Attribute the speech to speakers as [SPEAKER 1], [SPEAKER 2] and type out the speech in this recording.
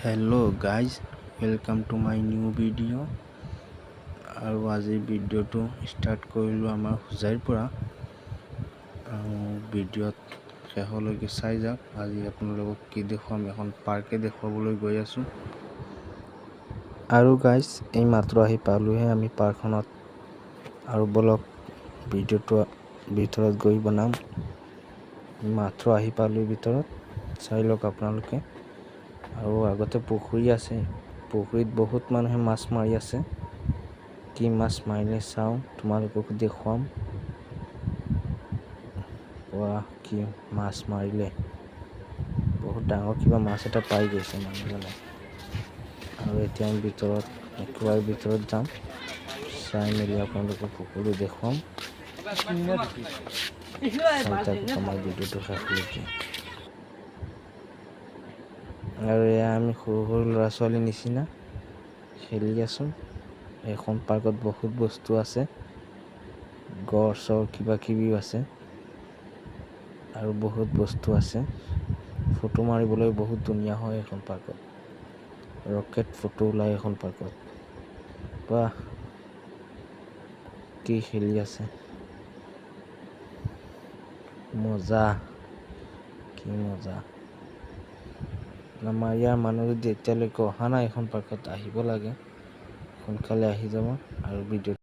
[SPEAKER 1] Hello' guys, welcome to my new video'. আৰু আজিৰ ভিডিঅ'টো ষ্টাৰ্ট কৰিলোঁ আমাৰ হোজাইৰ পৰা। ভিডিঅ'ত শেষলৈকে চাই যাওক। আজি আপোনালোকক কি দেখুৱাম, এখন পাৰ্কে দেখুৱাবলৈ গৈ আছোঁ। আৰু গাইজ, এই মাত্ৰ আহি পালোঁহে আমি পাৰ্কখনত। আৰু বলক ভিডিঅ'টো ভিতৰত গৈ বনাম। মাত্ৰ আহি পালোঁ ভিতৰত, চাই লওক আপোনালোকে। আৰু আগতে পুখুৰী আছে, পুখুৰীত বহুত মানুহে মাছ মাৰি আছে। কি মাছ মাৰিলে চাওঁ, তোমালোকক দেখুৱাম। কি মাছ মাৰিলে, বহুত ডাঙৰ কিবা মাছ এটা পাই গৈছে মানুহজনে। আৰু এতিয়া আমি একেবাৰে ভিতৰত যাম, চাই মেলি আপোনালোকক সকলো দেখুৱাম। চাই থাকক আমাৰ ভিডিঅ'টো শেষলৈকে। আৰু এয়া আমি সৰু সৰু ল'ৰা ছোৱালীৰ নিচিনা খেলি আছোঁ। এখন পাৰ্কত বহুত বস্তু আছে, গড় চৰ কিবা কিবিও আছে আৰু বহুত বস্তু আছে। ফটো মাৰিবলৈ বহুত ধুনীয়া হয় এখন পাৰ্কত। ৰকেট ফটো ওলাই এখন পাৰ্কত। বাহ, কি খেলি আছে, মজা, কি মজা। আমাৰ ইয়াৰ মানুহ যদি এতিয়ালৈকে অহা নাই এখন পাৰ্কত, আহিব লাগে। সোনকালে আহি যাব আৰু ভিডিঅ'